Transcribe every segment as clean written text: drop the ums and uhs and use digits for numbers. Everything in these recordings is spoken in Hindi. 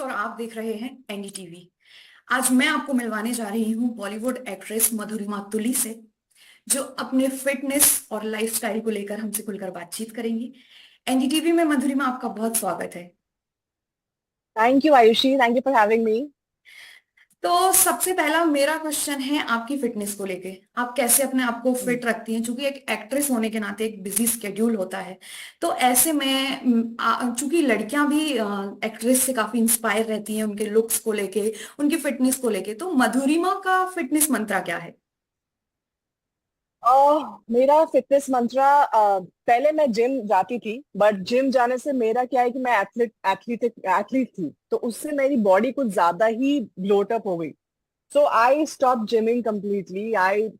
और आप देख रहे हैं एनडीटीवी। आज मैं आपको मिलवाने जा रही हूँ बॉलीवुड एक्ट्रेस मधुरिमा तुली से, जो अपने फिटनेस और लाइफस्टाइल को लेकर हमसे खुलकर बातचीत करेंगी। एनडीटीवी में मधुरिमा, आपका बहुत स्वागत है। Thank you Ayushi, thank you for having me. तो सबसे पहला मेरा क्वेश्चन है आपकी फिटनेस को लेके। आप कैसे अपने आप को फिट रखती हैं? चूंकि एक एक्ट्रेस होने के नाते एक बिजी स्केड्यूल होता है, तो ऐसे में चूंकि लड़कियां भी एक्ट्रेस से काफी इंस्पायर रहती हैं उनके लुक्स को लेके, उनकी फिटनेस को लेके, तो मधुरिमा का फिटनेस मंत्रा क्या है? मेरा फिटनेस मंत्रा, पहले मैं जिम जाती थी, बट जिम जाने से मेरा क्या है कि मैं एथलीट थी, तो उससे मेरी बॉडी कुछ ज्यादा ही ब्लोटअप हो गई। सो आई स्टॉप जिमिंग कम्प्लीटली।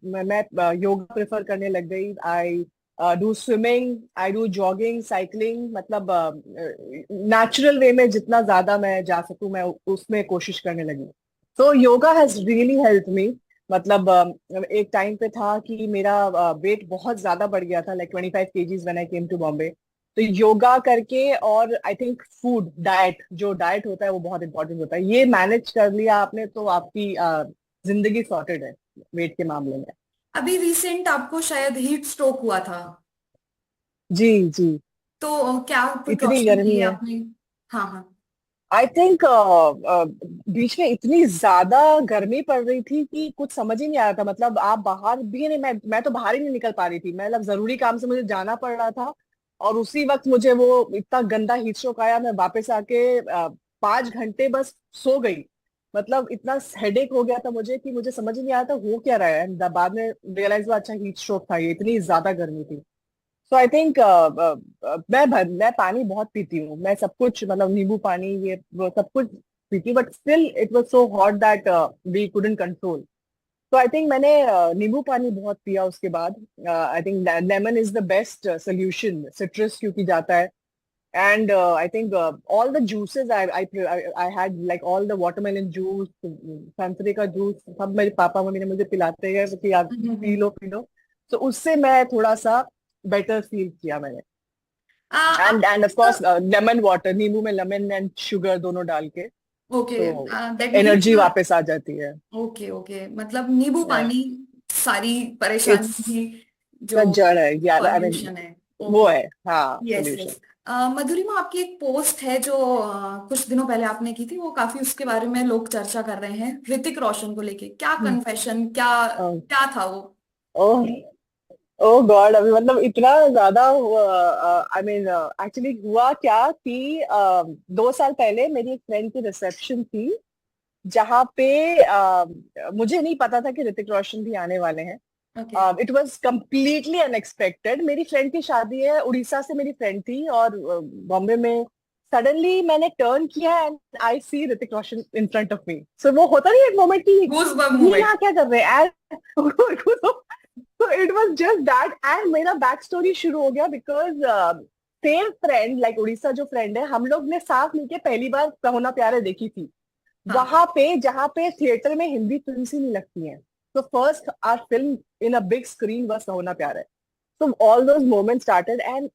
मैं योगा प्रेफर करने लग गई। I do swimming, I do jogging, cycling, मतलब नेचुरल वे में जितना ज्यादा मैं जा सकूं मैं उसमें कोशिश करने लगी। So yoga has really help me. मतलब एक टाइम पे था कि मेरा वेट बहुत ज्यादा बढ़ गया था, like 25 kgs when I came to Bombay. तो योगा करके, और आई थिंक फूड डाइट, जो डाइट होता है वो बहुत इंपॉर्टेंट होता है, ये मैनेज कर लिया आपने तो आपकी जिंदगी सॉर्टेड है वेट के मामले में। अभी रिसेंट आपको शायद हीट स्ट्रोक हुआ था, जी जी। तो क्या इतनी प्रिकॉशन गर्मी लिए है। आपने? हाँ हाँ। आई थिंक बीच में इतनी ज्यादा गर्मी पड़ रही थी कि कुछ समझ ही नहीं आ रहा था। मतलब आप बाहर भी नहीं, मैं तो बाहर ही नहीं निकल पा रही थी। मैं मतलब जरूरी काम से मुझे जाना पड़ रहा था, और उसी वक्त मुझे वो इतना गंदा हीट स्ट्रोक आया। मैं वापस आके 5 घंटे बस सो गई। मतलब इतना हेडेक हो गया था मुझे कि मुझे समझ ही नहीं आया था हो क्या रहा है। बाद में रियलाइज हुआ, अच्छा हीट स्ट्रोक था, ये इतनी ज्यादा गर्मी थी। सो आई थिंक मैं पानी बहुत पीती हूँ। मैं सब कुछ, मतलब नींबू पानी, ये वो सब कुछ पीती, but still it was so hot that we couldn't control. तो आई थिंक मैंने नींबू पानी बहुत पिया उसके बाद। I think lemon is the best solution, citrus क्योंकि जाता है। And I think all the juices I had, like all the watermelon juice, संतरे का जूस, सब मेरे पापा मम्मी ने मुझे पिलाते हैं कि आप पी लो पी लो। तो उससे मैं थोड़ा सा बेटर फील किया मैंने। आप end of course lemon water, नींबू में लेमन एंड शुगर दोनों डाल के, ओके, तो दैट मीन्स, एनर्जी वापस आ जाती है। ओके ओके, मतलब नींबू पानी सारी परेशानी इट्स की द जो जड़ है यार, आई मीन सॉल्यूशन है। वो ओके। है, हाँ, यस सोल्यूशन। यस। मधुरिमा, आपकी एक पोस्ट है जो कुछ दिनों पहले आपने की थी, वो काफी उसके बारे में लोग चर्चा कर रहे हैं, ऋतिक रोशन को लेके। क्या कन्फेशन, क्या क्या था वो? ओह, ओह गॉड, अभी मतलब इतना ज्यादा। आई मीन एक्चुअली हुआ क्या कि 2 साल पहले मेरी एक फ्रेंड की रिसेप्शन थी, जहाँ पे मुझे नहीं पता था कि ऋतिक रोशन भी आने वाले हैं। Okay. It was completely unexpected. मेरी फ्रेंड की शादी है, उड़ीसा से मेरी फ्रेंड थी, और बॉम्बे में। सडनली मैंने टर्न किया and I see Hrithik Roshan in front of me. So वो होता नहीं एक मोमेंट कि गूज बम्प ये मूवमेंट। यहाँ क्या कर रहे हैं। तो it was just that, and मेरा बैक स्टोरी शुरू हो गया, because same friend, like Orissa जो फ्रेंड है, हम लोग ने साथ मिलके पहली बार कहो ना प्यारे देखी थी, हाँ। वहां पे जहाँ पे थिएटर में हिंदी फिल्म ही नहीं लगती हैं। तो first our film in a big screen was कहो ना प्यारे। So all those moments started and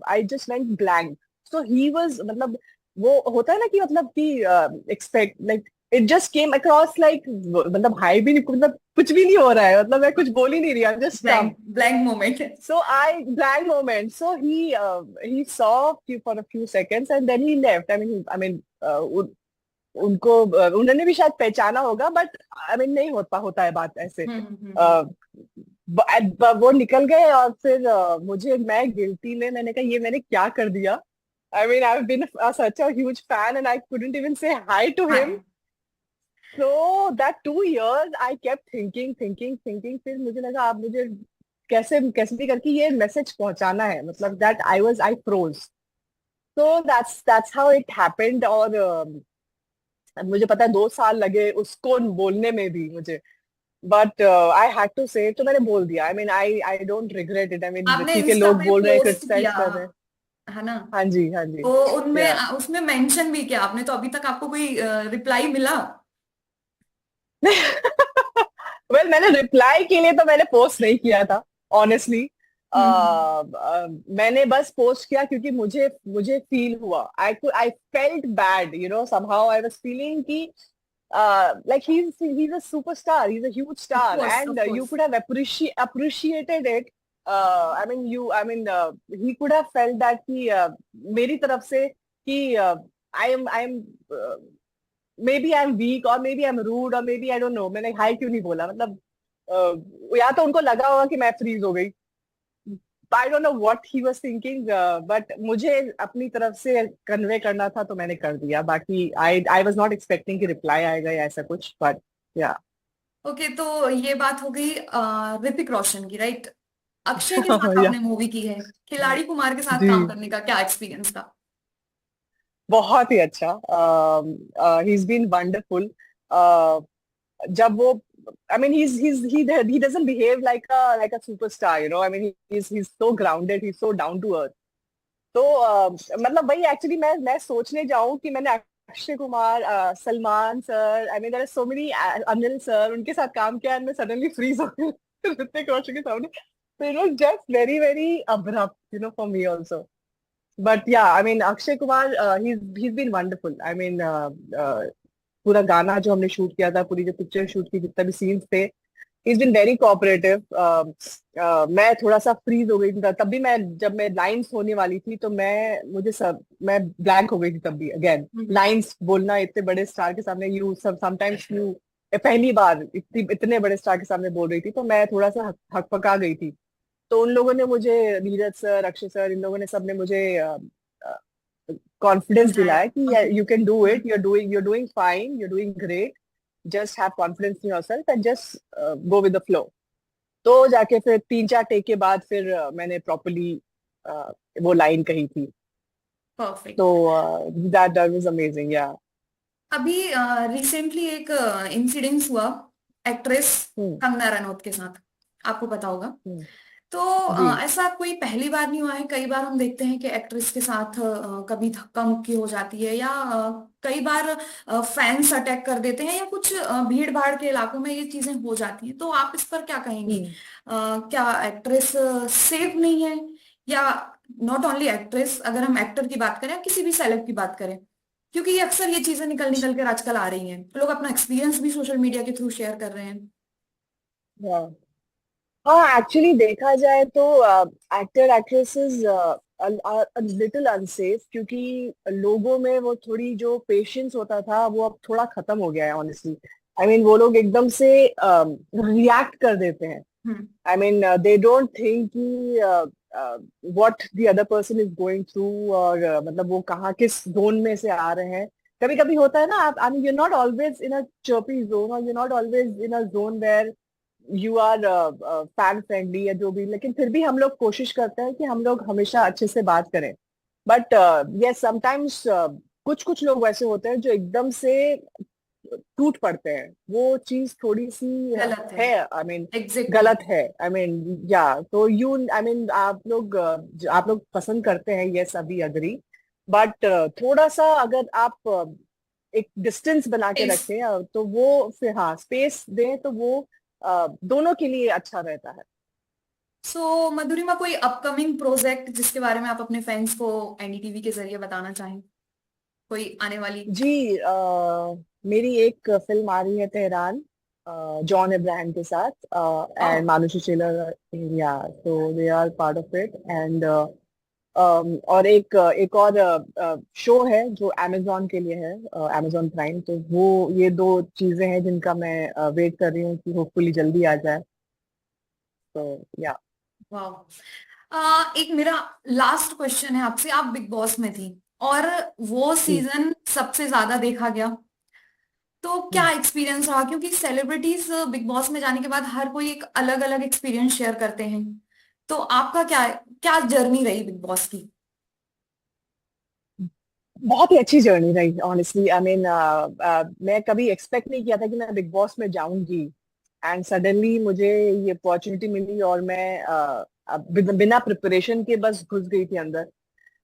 I just went blank. So he was, मतलब वो होता है ना कि मतलब कि expect like it just came across like, मतलब हाई भी नहीं, मतलब कुछ भी नहीं हो रहा है, मतलब मैं कुछ बोल ही नहीं रही, I'm just blank dumb. Blank moment. So I blank moment. So he saw few for a few seconds and then he left. उनको उन्होंने भी शायद पहचाना होगा, बट आई मीन नहीं होता है बात ऐसे। हम्म। वो निकल गए, और फिर मैं गिल्टी में, मैंने कहा ये मैंने क्या कर दिया। I mean I been such a huge fan and I couldn't even say hi to him. हाँ। So that 2 years I kept thinking thinking thinking. फिर मुझे लगा आप मुझे कैसे कैसे भी करके ये मैसेज पहुंचाना है, मतलब दैट आई फ्रोज। तो दैट्स हाउ इट हैपेंड। और मुझे पता है 2 साल लगे उसको बोलने में भी मुझे, बट आई हैड टू से, तो मैंने बोल दिया। I mean I don't regret it. I mean आपने ठीक है, इंस्टा लोग पे बोल रहे हैं, पोस्ट क्रिटिसाइज किया, कर रहे हैं। है ना? हाँ जी, हाँ जी। तो उनमें या उसमें मेंशन भी किया आपने, तो अभी तक आपको कोई रिप्लाई मिला? वेल, मैंने रिप्लाई के लिए तो मैंने पोस्ट नहीं किया था, ऑनेस्टली। मैंने बस पोस्ट किया क्योंकि मुझे मुझे फील हुआ, I felt bad, somehow I was feeling कि like he's a superstar, he's a huge of star, course, and of you course. could have appreciated it. I mean, he could have felt that कि मेरी तरफ से कि I am uh, maybe I'm weak or maybe I'm rude or maybe I don't know, मैंने हाय क्यों नहीं बोला, मतलब या तो उनको लगा होगा कि मैं फ्रीज हो गई, I don't know what he was thinking, but मुझे अपनी तरफ से कन्वे करना था तो मैंने कर दिया, बाकी आई वाज नॉट एक्सपेक्टिंग कि रिप्लाई आएगा या ऐसा कुछ, बट या। ओके, तो ये बात हो गई ऋतिक रोशन की, राइट? अक्षय के साथ या आपने मूवी की है, खिलाड़ी कुमार के साथ जी, काम करने का क्या एक्सपीरियंस था? बहुत ही अच्छा, ही इज बीन वंडरफुल। जब वो, I mean, he doesn't behave like a superstar, I mean, he's so grounded, he's so down to earth. तो मतलब वही एक्चुअली मैं सोचने जाऊं कि मैंने Akshay Kumar, Salman sir, I mean there are so many, Anil sir, उनके साथ काम किया, एंड मैं सडनली फ्रीज हो गई ऋतिक रोशन के सामने, तो it was just very very abrupt, for me also, but yeah I mean Akshay Kumar, he's been wonderful, I mean, पूरा गाना जो हमने शूट किया था, पूरी जो पिक्चर शूट की, जितने भी सीन्स थे, he's been very cooperative. मैं थोड़ा सा फ्रीज हो गई थी तब भी, मैं जब मैं लाइंस होने वाली थी तो मैं ब्लैंक हो गई थी तब भी, अगेन हम्म। लाइंस बोलना इतने बड़े स्टार के सामने, यू समटाइम्स यू पहली बार इतने बड़े स्टार के सामने बोल रही थी, तो मैं थोड़ा सा हकपका गई थी। तो उन लोगों ने मुझे, नीरज सर, अक्षय सर, इन लोगों ने, सबने मुझे कॉन्फिडेंस समझाया। दिलाया कि okay. You can do it, you're doing fine, you're doing great, just have confidence in yourself and just go with the flow. तो जाके फिर 3-4 टेक के बाद फिर मैंने प्रॉपरली वो लाइन कही थी, तो परफेक्ट। दैट वाज अमेजिंग, या। अभी रिसेंटली एक इंसिडेंस हुआ एक्ट्रेस हम्म। कंगना रनौत के साथ, आपको पता होगा। हम्म। तो जी। ऐसा कोई पहली बार नहीं हुआ है, कई बार हम देखते हैं कि एक्ट्रेस के साथ कभी धक्का मुक्की हो जाती है, या कई बार फैंस अटैक कर देते हैं, या कुछ भीड़ भाड़ के इलाकों में ये चीजें हो जाती हैं। तो आप इस पर क्या कहेंगी? हम्म। क्या एक्ट्रेस सेफ नहीं है? या नॉट ओनली एक्ट्रेस, अगर हम एक्टर की बात करें या किसी भी सेलेब की बात करें, क्योंकि ये अक्सर ये चीजें निकल निकल कर आजकल आ रही हैं, लोग अपना एक्सपीरियंस भी सोशल मीडिया के थ्रू शेयर कर रहे हैं। हाँ, हाँ, एक्चुअली देखा जाए तो एक्टर एक्ट्रेसेस लिटिल अनसेफ, क्योंकि लोगों में वो थोड़ी जो पेशेंस होता था वो अब थोड़ा खत्म हो गया है, ऑनेस्टली। आई मीन, वो लोग एकदम से रिएक्ट कर देते हैं। हम्म। I mean, they don't think कि what the other person is going through, और मतलब वो कहाँ किस जोन में से आ रहे हैं। कभी कभी होता है ना, आप, I mean, you're not always in a chirpy zone, or you're not always in a zone where you are fan friendly या जो भी, लेकिन फिर भी हम लोग कोशिश करते हैं कि हम लोग हमेशा अच्छे से बात करें, बट yes, sometimes कुछ कुछ लोग वैसे होते हैं जो एकदम से टूट पड़ते हैं, वो चीज थोड़ी सी गलत है। है, आई मीन, एग्जैक्टली। गलत है, आई मीन, या। तो आई मीन, आप लोग पसंद करते हैं, यस, अभी अग्री, बट थोड़ा सा अगर आप एक डिस्टेंस बना के रखें, तो वो फिर, हाँ, स्पेस दें, तो वो दोनों के लिए अच्छा रहता है। सो मधुरिमा, कोई अपकमिंग प्रोजेक्ट जिसके बारे में आप अपने फैंस को एनडीटीवी के जरिए बताना चाहें, कोई आने वाली? जी, मेरी एक फिल्म आ रही है, तेहरान, जॉन अब्राहम के साथ, वाओ। एंड मानुषी चिल्लर, या, तो they are part of it, and और एक और शो है जो अमेजोन के लिए है, अमेजोन प्राइम, तो वो, ये दो चीजें हैं जिनका मैं वेट कर रही हूँ कि होपफुली जल्दी आ जाए, तो या। वाओ। एक मेरा लास्ट क्वेश्चन है आपसे। आप बिग बॉस में थी और वो जी। सीजन सबसे ज्यादा देखा गया, तो क्या एक्सपीरियंस रहा? क्योंकि सेलिब्रिटीज बिग बॉस में जाने के बाद हर कोई एक अलग अलग एक्सपीरियंस शेयर करते हैं, तो आपका क्या क्या जर्नी रही बिग बॉस की? बहुत ही अच्छी जर्नी रही, ऑनेस्टली, आई मीन, मैं कभी एक्सपेक्ट नहीं किया था कि मैं बिग बॉस में जाऊंगी, एंड सडनली मुझे ये अपॉर्चुनिटी मिली, और मैं बिना प्रिपरेशन के बस घुस गई थी अंदर।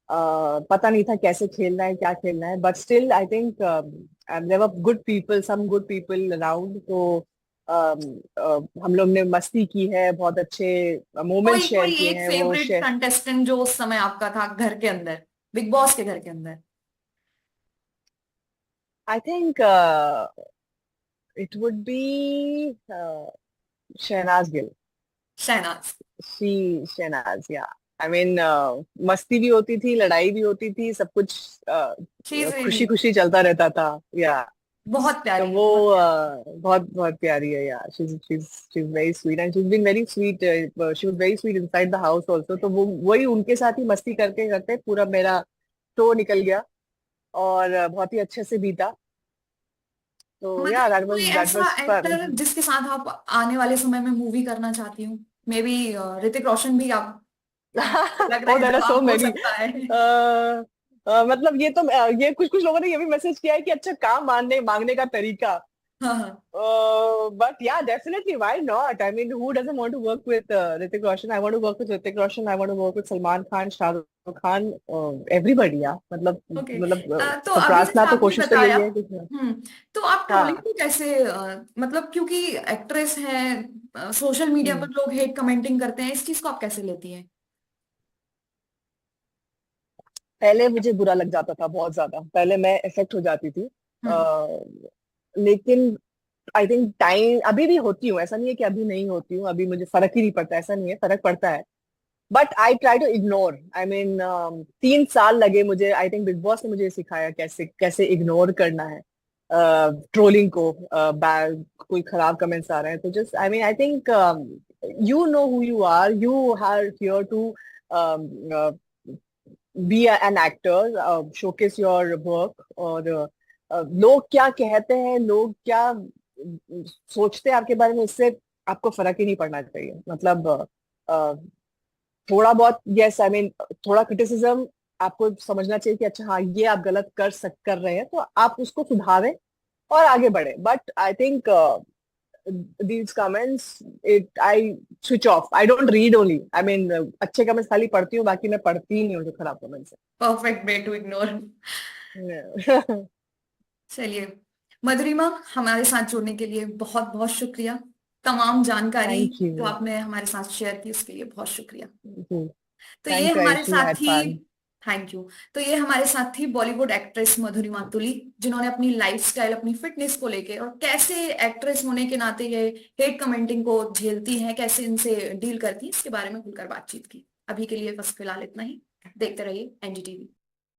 पता नहीं था कैसे खेलना है, क्या खेलना है, but still I think there were good people, some good people around, तो हम लोग ने मस्ती की है, बहुत अच्छे मोमेंट्स कोई शेयर कोई किए एक हैं, वो फेवरेट शेयर। कंटेस्टेंट जो उस समय आपका था घर के अंदर, बिग बॉस के घर के अंदर? I think it would be Shehnaaz Gill. Shehnaaz. Shehnaaz, या आई मीन मस्ती भी होती थी, लड़ाई भी होती थी, सब कुछ शी इज खुशी रियली खुशी चलता रहता था। या बहुत तो प्यारी है, वो बहुत प्यारी। बहुत बहुत प्यारी है यार। She is very sweet and she is been very sweet. She was very sweet inside the house also. तो वो वही उनके साथ ही मस्ती करते करते पूरा मेरा शो निकल गया, और बहुत ही अच्छे से बीता। तो या मतलब कोई दैट ऐसा वाज एक्टर फन। जिसके साथ आप आने वाले समय में मूवी करना चाहती हूँ? मे बी ऋतिक रोशन भी आप, लग रहा ओ है देयर आर सो जवाब हो मेनी। सकता है। मतलब ये तो ये कुछ कुछ लोगों ने ये भी मैसेज किया है कि अच्छा काम मांगने मांगने का तरीका। हाँ हाँ। But yeah, definitely, why not? I mean, who doesn't want to work with Hrithik Roshan? I want to work with Hrithik Roshan. I want to work with Salman Khan, Shah Rukh Khan, everybody. Yeah, okay. मतलब तो अभी जैसे प्रार्थना तो आपने कोशिश तो बताया, यही है कि तो आप ट्रोलिंग हाँ। को कैसे मतलब क्योंकि एक्ट्रेस है, सोशल मीडिया पर हम्म। लोग हेट कमेंटिंग करते हैं, इस चीज को आप कैसे लेती हैं? पहले मुझे बुरा लग जाता था बहुत ज्यादा, पहले मैं इफेक्ट हो जाती थी। हम्म। लेकिन आई थिंक टाइम, अभी भी होती हूँ, ऐसा नहीं है कि अभी नहीं होती हूँ, अभी मुझे फर्क ही नहीं पड़ता, ऐसा नहीं है, फर्क पड़ता है। But I try to ignore. I mean 3 साल लगे मुझे, आई थिंक बिग बॉस ने मुझे सिखाया कैसे कैसे इग्नोर करना है ट्रोलिंग को। कोई खराब कमेंट्स आ रहे हैं तो just I mean I think you know who you are, you are here to be an actor, showcase your work. और लोग क्या कहते हैं, लोग क्या सोचते हैं आपके बारे में, इससे आपको फर्क ही नहीं पड़ना चाहिए। मतलब थोड़ा बहुत, यस आई मीन, थोड़ा क्रिटिसिज्म आपको समझना चाहिए कि अच्छा हाँ ये आप गलत कर रहे हैं, तो आप उसको सुधारें और आगे बढ़े। But I think these comments, it I switch off. I don't read only. I mean, अच्छे कमेंट्स खाली पढ़ती हूँ, बाकी मैं पढ़ती ही नहीं हूँ जो खराब comments perfect way to ignore. है। चलिए, मधुरिमा, हमारे साथ जुड़ने के लिए बहुत बहुत शुक्रिया। तमाम जानकारी थैंक जो यू। आपने हमारे साथ शेयर की उसके लिए बहुत शुक्रिया। तो ये थैंक यू हमारे आयुषी, साथ हैड थी, फन। Thank you. तो ये हमारे साथ थी बॉलीवुड एक्ट्रेस मधुरिमा तुली, जिन्होंने अपनी लाइफस्टाइल, अपनी फिटनेस को लेके और कैसे एक्ट्रेस होने के नाते ये हेट कमेंटिंग को झेलती हैं, कैसे इनसे डील करती हैं, इसके बारे में खुलकर बातचीत की। अभी के लिए बस फिलहाल इतना ही। देखते रहिए एनडीटीवी।